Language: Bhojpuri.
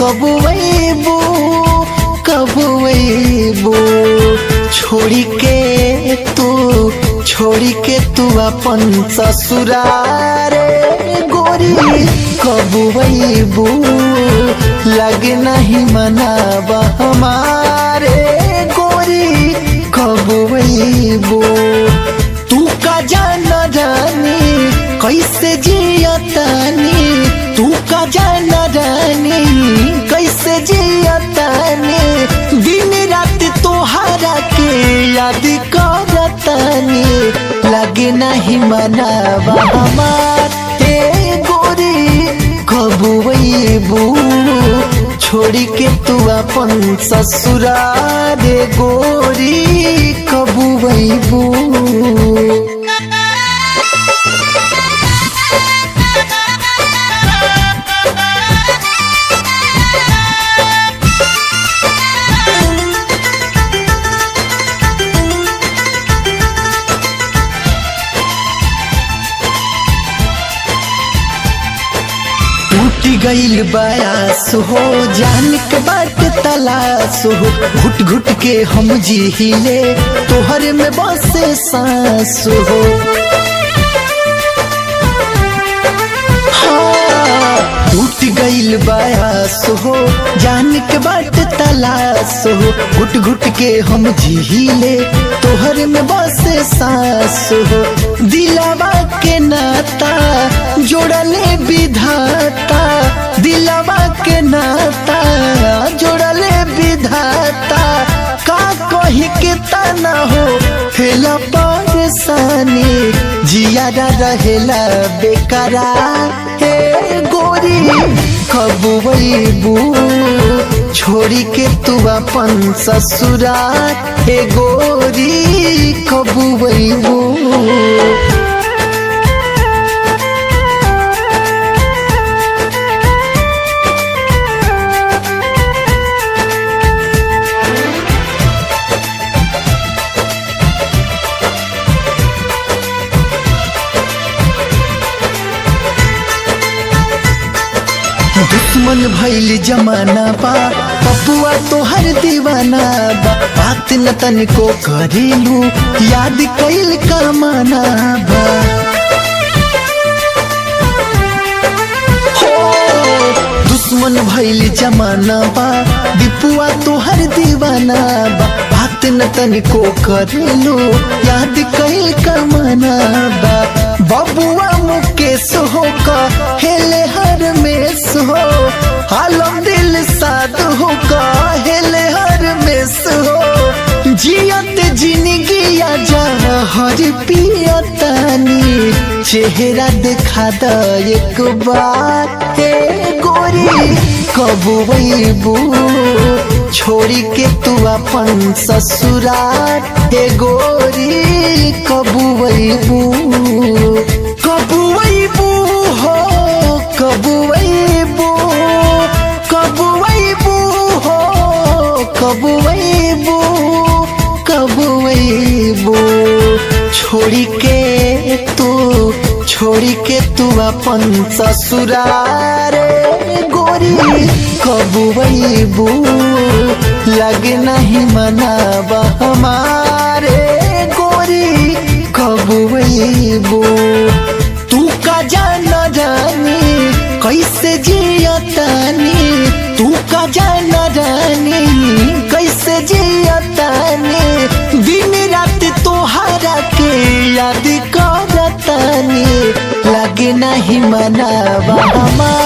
कब वैबू कब वैबू छोड़ी के तू अपन ससुराल गोरी कब वैबू लगे नहीं मनावा हमारे गोरी कब वैबू तू का जाना रानी कैसे जियतानी तू का जाना रानी कैसे जियतानी दिन रात तोहरा के याद करतानी लगे नहीं मनावा हमारे गोरी कब वैबू छोड़ी के तू अपन ससुराल गोरी कब वैबू। टूट गईल बयास हो जान के बाट तलाश हो घुट घुट के हम जीले तोहर में बसे सांस हो टूट गईल बयास हो जान के बाट तलाश हो घुट घुट के हम जीले तोहर में बसे सांस हो दिलावा के नाता जोड़ले विधाता दिलावा के नाता जोड़ले विधाता का कही के तना हो फेला परेशानी जियारा रहेला बेकरार हे गोरी कब वैबू छोड़ी के तू अपन ससुराल हे गोरी कब वैबू। दुश्मन भइल जमाना बा पपुआ तोहर दीवाना बा बात न तनिको करेलू याद कइल कमाना बा दुश्मन भइल जमाना बा दीपुआ तोहर दीवाना बा बात न तनिको करेलू याद कइल कमाना बा बबुआ मुकेश हो का हेले हर मेस हो आलम दिल साध हो का हेले हर मेस हो जियत जिंदगी जा हर पियतानी चेहरा दिखा द एक बार हे गोरी कब वैबू छोड़ी के तू अपन ससुराल हे गोरी कब वैबू कब वैबू हो कब वैबू कब वैबू हो कब वैबू कब वैबू छोड़ी के तू अपन ससुराल गोरी कब वैबू लगे नहीं मनावा हमारे गोरी कब वैबू तू का जाना रानी कैसे जियतानी तू का जाना रानी कैसे जियतानी दिन रात तोहरा के याद करतानी लगे नहीं मनावा हमारे